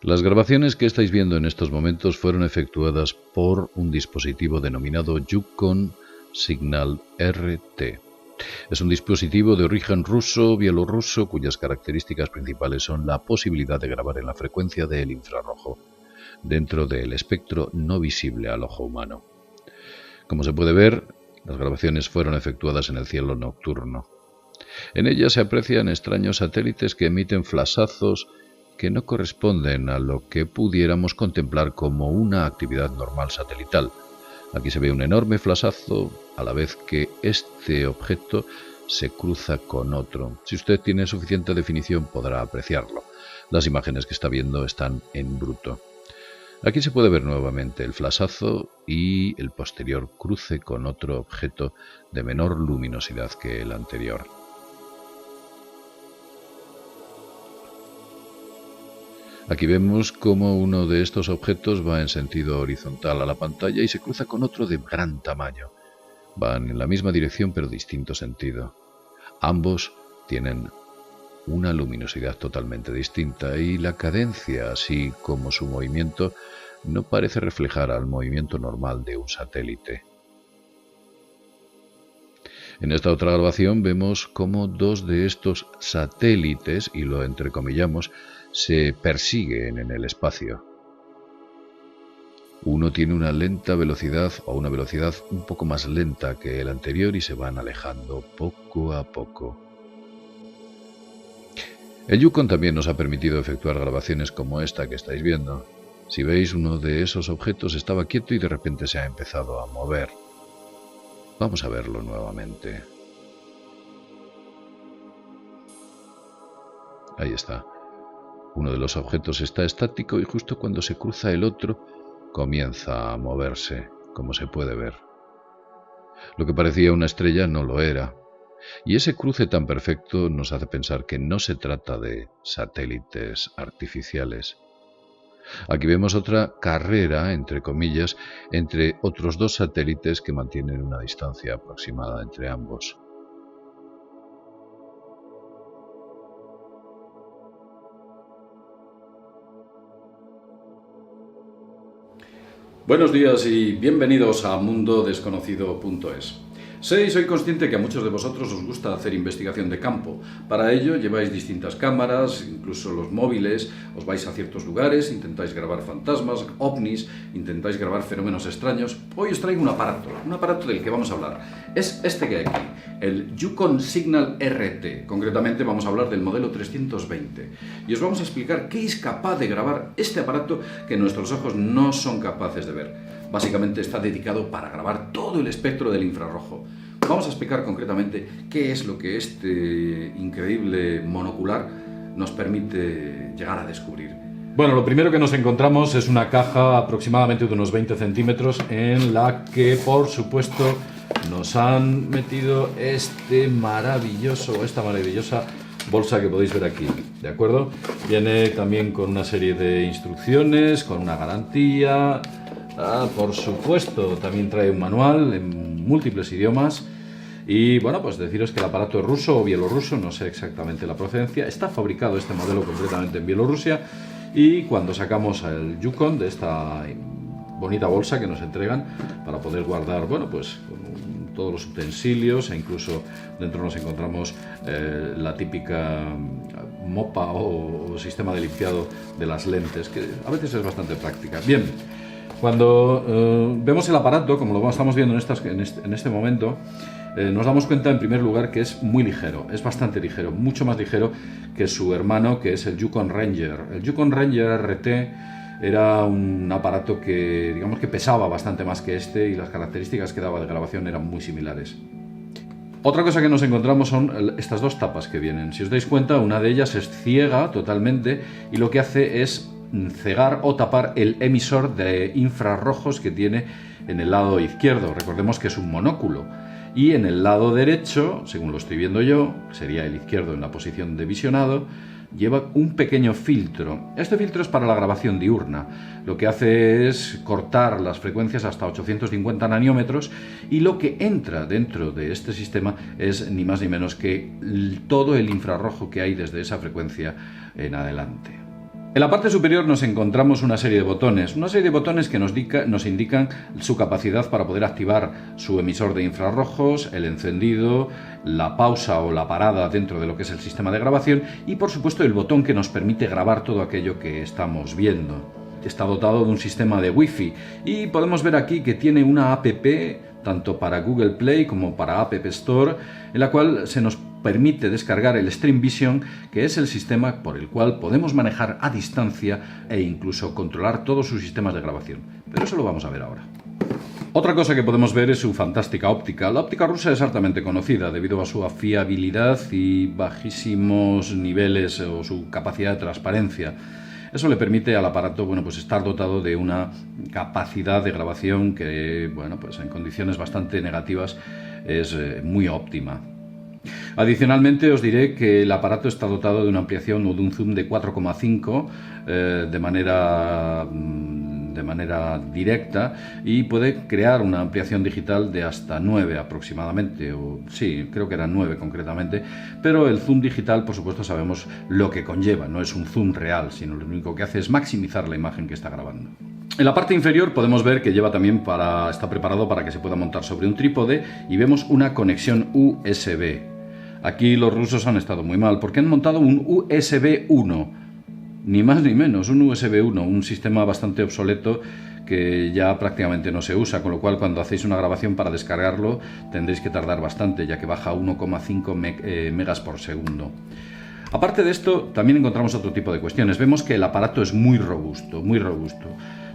Las grabaciones que estáis viendo en estos momentos fueron efectuadas por un dispositivo denominado Yukon Signal RT. Es un dispositivo de origen ruso-bielorruso cuyas características principales son la posibilidad de grabar en la frecuencia del infrarrojo, dentro del espectro no visible al ojo humano. Como se puede ver, las grabaciones fueron efectuadas en el cielo nocturno. En ellas se aprecian extraños satélites que emiten flashazos que no corresponden a lo que pudiéramos contemplar como una actividad normal satelital. Aquí se ve un enorme flashazo a la vez que este objeto se cruza con otro. Si usted tiene suficiente definición podrá apreciarlo. Las imágenes que está viendo están en bruto. Aquí se puede ver nuevamente el flashazo y el posterior cruce con otro objeto de menor luminosidad que el anterior. Aquí vemos cómo uno de estos objetos va en sentido horizontal a la pantalla y se cruza con otro de gran tamaño. Van en la misma dirección pero distinto sentido. Ambos tienen una luminosidad totalmente distinta y la cadencia, así como su movimiento, no parece reflejar al movimiento normal de un satélite. En esta otra grabación vemos cómo dos de estos satélites, y lo entrecomillamos, se persiguen en el espacio. Uno tiene una lenta velocidad o una velocidad un poco más lenta que el anterior y se van alejando poco a poco. El Yukon también nos ha permitido efectuar grabaciones como esta que estáis viendo. Si veis, uno de esos objetos estaba quieto y de repente se ha empezado a mover. Vamos a verlo nuevamente. Ahí está. Uno de los objetos está estático y justo cuando se cruza el otro comienza a moverse, como se puede ver. Lo que parecía una estrella no lo era. Y ese cruce tan perfecto nos hace pensar que no se trata de satélites artificiales. Aquí vemos otra carrera, entre comillas, entre otros dos satélites que mantienen una distancia aproximada entre ambos. Buenos días y bienvenidos a mundodesconocido.es. Sé y soy consciente que a muchos de vosotros os gusta hacer investigación de campo. Para ello lleváis distintas cámaras, incluso los móviles, os vais a ciertos lugares, intentáis grabar fantasmas, ovnis, intentáis grabar fenómenos extraños. Hoy os traigo un aparato del que vamos a hablar. Es este que hay aquí, el Yukon Signal RT. Concretamente vamos a hablar del modelo 320. Y os vamos a explicar qué es capaz de grabar este aparato que nuestros ojos no son capaces de ver. Básicamente está dedicado para grabar todo el espectro del infrarrojo. Vamos a explicar concretamente qué es lo que este increíble monocular nos permite llegar a descubrir. Bueno, lo primero que nos encontramos es una caja aproximadamente de unos 20 centímetros en la que, por supuesto, nos han metido esta maravillosa bolsa que podéis ver aquí, ¿de acuerdo? Viene también con una serie de instrucciones, con una garantía. Por supuesto, también trae un manual en múltiples idiomas. Y bueno, pues deciros que el aparato es ruso o bielorruso, no sé exactamente la procedencia. Está fabricado este modelo completamente en Bielorrusia. Y cuando sacamos el Yukon de esta bonita bolsa que nos entregan para poder guardar, bueno, pues todos los utensilios, e incluso dentro nos encontramos la típica mopa o sistema de limpiado de las lentes, que a veces es bastante práctica. Bien. Cuando vemos el aparato, como lo estamos viendo en este momento, nos damos cuenta en primer lugar que es muy ligero, es bastante ligero, mucho más ligero que su hermano, que es el Yukon Ranger. El Yukon Ranger RT era un aparato que, digamos, que pesaba bastante más que este y las características que daba de grabación eran muy similares. Otra cosa que nos encontramos son estas dos tapas que vienen. Si os dais cuenta, una de ellas es ciega totalmente y lo que hace es cegar o tapar el emisor de infrarrojos que tiene en el lado izquierdo. Recordemos que es un monóculo. Y en el lado derecho, según lo estoy viendo yo, sería el izquierdo en la posición de visionado, lleva un pequeño filtro. Este filtro es para la grabación diurna. Lo que hace es cortar las frecuencias hasta 850 naniómetros y lo que entra dentro de este sistema es ni más ni menos que todo el infrarrojo que hay desde esa frecuencia en adelante. En la parte superior nos encontramos una serie de botones que nos indican su capacidad para poder activar su emisor de infrarrojos, el encendido, la pausa o la parada dentro de lo que es el sistema de grabación y por supuesto el botón que nos permite grabar todo aquello que estamos viendo. Está dotado de un sistema de Wi-Fi y podemos ver aquí que tiene una app tanto para Google Play como para App Store, en la cual se nos permite descargar el Stream Vision, que es el sistema por el cual podemos manejar a distancia e incluso controlar todos sus sistemas de grabación. Pero eso lo vamos a ver ahora. Otra cosa que podemos ver es su fantástica óptica. La óptica rusa es altamente conocida debido a su fiabilidad y bajísimos niveles o su capacidad de transparencia. Eso le permite al aparato, pues estar dotado de una capacidad de grabación que, pues en condiciones bastante negativas es muy óptima. Adicionalmente os diré que el aparato está dotado de una ampliación o de un zoom de 4,5 de manera directa y puede crear una ampliación digital de hasta 9 aproximadamente, sí, creo que eran 9 concretamente, pero el zoom digital, por supuesto, sabemos lo que conlleva, no es un zoom real, sino lo único que hace es maximizar la imagen que está grabando. En la parte inferior podemos ver que está preparado para que se pueda montar sobre un trípode y vemos una conexión USB. Aquí los rusos han estado muy mal porque han montado un USB 1, ni más ni menos, un USB 1, un sistema bastante obsoleto que ya prácticamente no se usa, con lo cual cuando hacéis una grabación para descargarlo tendréis que tardar bastante, ya que baja a 1,5 megas por segundo. Aparte de esto, también encontramos otro tipo de cuestiones. Vemos que el aparato es muy robusto,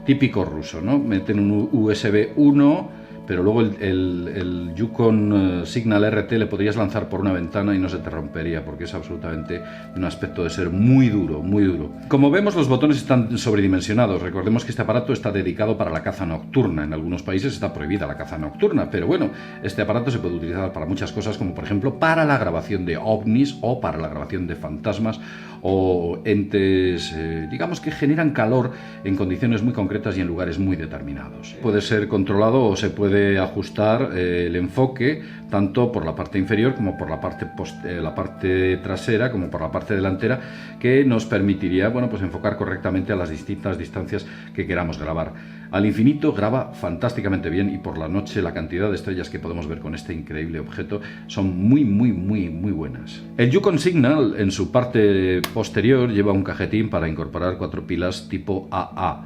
típico ruso, ¿no? Meten un USB 1, pero luego el Yukon Signal RT le podrías lanzar por una ventana y no se te rompería, porque es absolutamente un aspecto de ser muy duro, muy duro. Como vemos, los botones están sobredimensionados. Recordemos que este aparato está dedicado para la caza nocturna. En algunos países está prohibida la caza nocturna, pero bueno, este aparato se puede utilizar para muchas cosas, como por ejemplo para la grabación de ovnis o para la grabación de fantasmas o entes, digamos, que generan calor en condiciones muy concretas y en lugares muy determinados. Puede ser controlado o se puede ajustar el enfoque tanto por la parte inferior como por la parte trasera como por la parte delantera, que nos permitiría pues enfocar correctamente a las distintas distancias que queramos grabar. Al infinito graba fantásticamente bien y por la noche la cantidad de estrellas que podemos ver con este increíble objeto son muy buenas. El Yukon Signal en su parte posterior lleva un cajetín para incorporar 4 pilas tipo AA.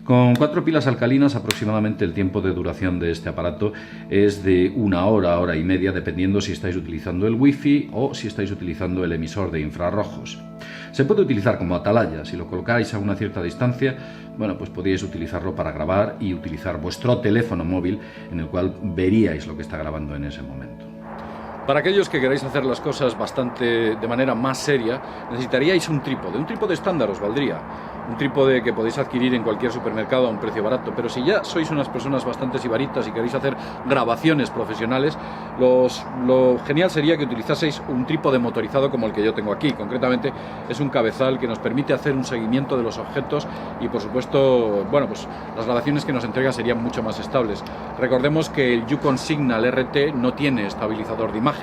Con 4 pilas alcalinas aproximadamente el tiempo de duración de este aparato es de 1 hora, hora y media, dependiendo si estáis utilizando el Wi-Fi o si estáis utilizando el emisor de infrarrojos. Se puede utilizar como atalaya. Si lo colocáis a una cierta distancia, pues podríais utilizarlo para grabar y utilizar vuestro teléfono móvil, en el cual veríais lo que está grabando en ese momento. Para aquellos que queráis hacer las cosas de manera más seria, necesitaríais un trípode. Un trípode estándar os valdría. Un trípode que podéis adquirir en cualquier supermercado a un precio barato. Pero si ya sois unas personas bastante sibaritas y queréis hacer grabaciones profesionales, lo genial sería que utilizaseis un trípode motorizado como el que yo tengo aquí. Concretamente es un cabezal que nos permite hacer un seguimiento de los objetos y, por supuesto, pues las grabaciones que nos entrega serían mucho más estables. Recordemos que el Yukon Signal RT no tiene estabilizador de imagen.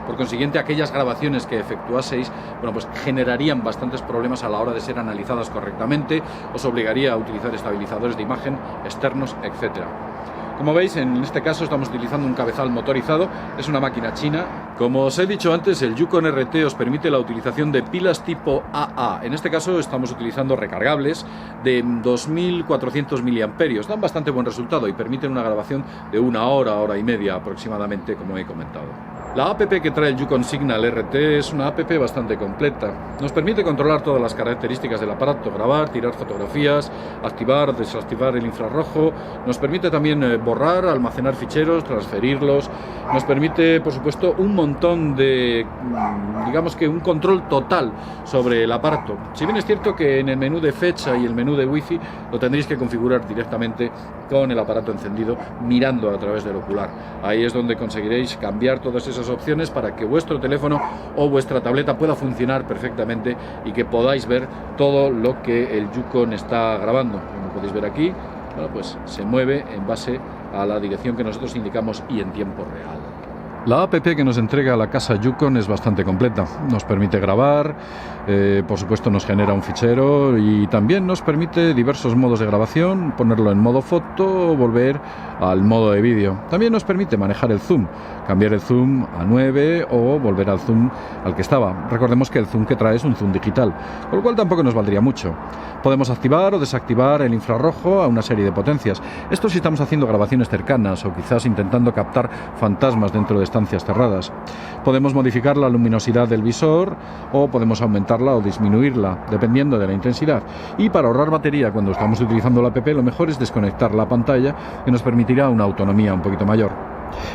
Por consiguiente, aquellas grabaciones que efectuaseis, pues generarían bastantes problemas a la hora de ser analizadas correctamente, os obligaría a utilizar estabilizadores de imagen externos, etc. Como veis, en este caso estamos utilizando un cabezal motorizado, es una máquina china. Como os he dicho antes, el Yukon RT os permite la utilización de pilas tipo AA. En este caso estamos utilizando recargables de 2400 mAh. Dan bastante buen resultado y permiten una grabación de 1 hora, hora y media aproximadamente, como he comentado. La app que trae el Yukon Signal RT es una app bastante completa. Nos permite controlar todas las características del aparato, grabar, tirar fotografías, activar, desactivar el infrarrojo. Nos permite también borrar, almacenar ficheros, transferirlos. Nos permite, por supuesto, un montón de, digamos que un control total sobre el aparato. Si bien es cierto que en el menú de fecha y el menú de Wi-Fi lo tendréis que configurar directamente con el aparato encendido, mirando a través del ocular. Ahí es donde conseguiréis cambiar todas esas opciones para que vuestro teléfono o vuestra tableta pueda funcionar perfectamente y que podáis ver todo lo que el Yukon está grabando. Como podéis ver aquí, pues se mueve en base a la dirección que nosotros indicamos y en tiempo real. La app que nos entrega la casa Yukon es bastante completa. Nos permite grabar, por supuesto nos genera un fichero y también nos permite diversos modos de grabación, ponerlo en modo foto o volver al modo de vídeo. También nos permite manejar el zoom, cambiar el zoom a 9 o volver al zoom al que estaba. Recordemos que el zoom que trae es un zoom digital, con lo cual tampoco nos valdría mucho. Podemos activar o desactivar el infrarrojo a una serie de potencias. Esto si estamos haciendo grabaciones cercanas o quizás intentando captar fantasmas dentro de estancias cerradas. Podemos modificar la luminosidad del visor o podemos aumentarla o disminuirla, dependiendo de la intensidad. Y para ahorrar batería cuando estamos utilizando la app, lo mejor es desconectar la pantalla, que nos permitirá una autonomía un poquito mayor.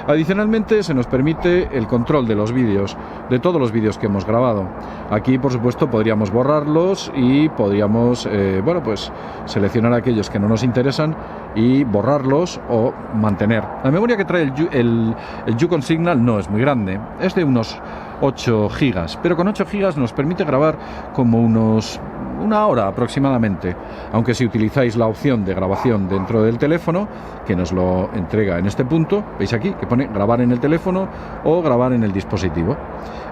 Adicionalmente se nos permite el control de los vídeos, de todos los vídeos que hemos grabado. Aquí por supuesto podríamos borrarlos y podríamos seleccionar aquellos que no nos interesan y borrarlos o mantener. La memoria que trae el Yukon Signal no es muy grande, es de unos 8 gigas, pero con 8 gigas nos permite grabar como una hora aproximadamente, aunque si utilizáis la opción de grabación dentro del teléfono, que nos lo entrega en este punto, veis aquí que pone grabar en el teléfono o grabar en el dispositivo.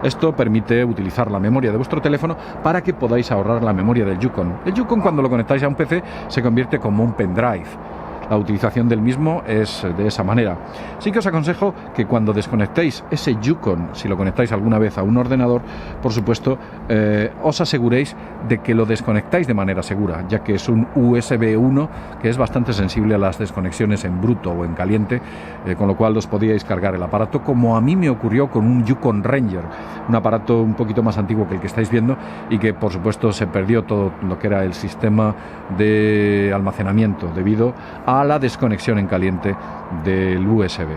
Esto permite utilizar la memoria de vuestro teléfono para que podáis ahorrar la memoria del Yukon. El Yukon, cuando lo conectáis a un PC, se convierte como un pendrive. La utilización del mismo es de esa manera. Sí que os aconsejo que cuando desconectéis ese Yukon, si lo conectáis alguna vez a un ordenador, por supuesto, os aseguréis de que lo desconectáis de manera segura, ya que es un USB 1 que es bastante sensible a las desconexiones en bruto o en caliente, con lo cual os podíais cargar el aparato, como a mí me ocurrió con un Yukon Ranger, un aparato un poquito más antiguo que el que estáis viendo y que por supuesto se perdió todo lo que era el sistema de almacenamiento debido a la desconexión en caliente del USB.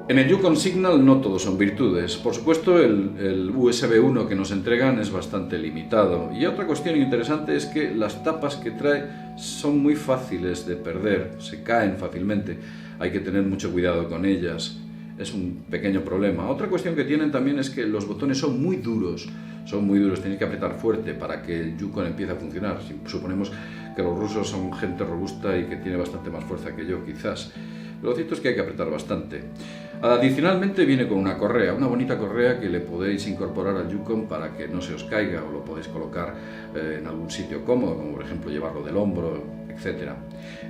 En el Yukon Signal no todos son virtudes. Por supuesto, el USB 1 que nos entregan es bastante limitado. Y otra cuestión interesante es que las tapas que trae son muy fáciles de perder, se caen fácilmente. Hay que tener mucho cuidado con ellas. Es un pequeño problema. Otra cuestión que tienen también es que los botones son muy duros. Son muy duros, tenéis que apretar fuerte para que el Yukon empiece a funcionar. Si suponemos que los rusos son gente robusta y que tiene bastante más fuerza que yo, quizás. Pero lo cierto es que hay que apretar bastante. Adicionalmente viene con una correa, una bonita correa que le podéis incorporar al Yukon para que no se os caiga, o lo podéis colocar en algún sitio cómodo, como por ejemplo llevarlo del hombro, etc.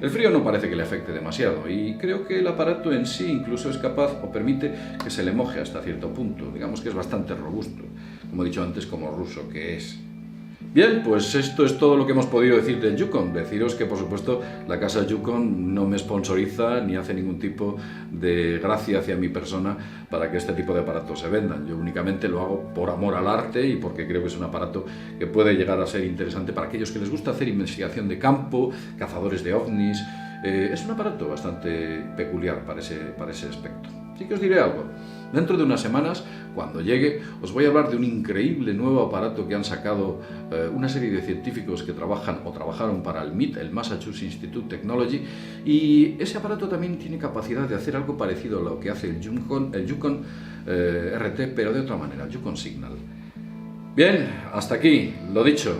El frío no parece que le afecte demasiado y creo que el aparato en sí incluso es capaz o permite que se le moje hasta cierto punto. Digamos que es bastante robusto, como he dicho antes, como ruso que es. Bien, pues esto es todo lo que hemos podido decir del Yukon. Deciros que, por supuesto, la casa Yukon no me sponsoriza ni hace ningún tipo de gracia hacia mi persona para que este tipo de aparatos se vendan. Yo únicamente lo hago por amor al arte y porque creo que es un aparato que puede llegar a ser interesante para aquellos que les gusta hacer investigación de campo, cazadores de ovnis. Es un aparato bastante peculiar para ese aspecto. Sí que os diré algo. Dentro de unas semanas, cuando llegue, os voy a hablar de un increíble nuevo aparato que han sacado una serie de científicos que trabajaron para el MIT, el Massachusetts Institute of Technology, y ese aparato también tiene capacidad de hacer algo parecido a lo que hace el Yukon RT, pero de otra manera, el Yukon Signal. Bien, hasta aquí, lo dicho.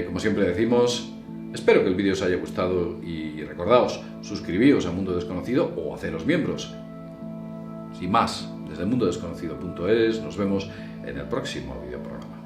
Como siempre decimos, espero que el vídeo os haya gustado y recordaos, suscribíos a Mundo Desconocido o haceros miembros. Sin más, desde mundodesconocido.es nos vemos en el próximo videoprograma.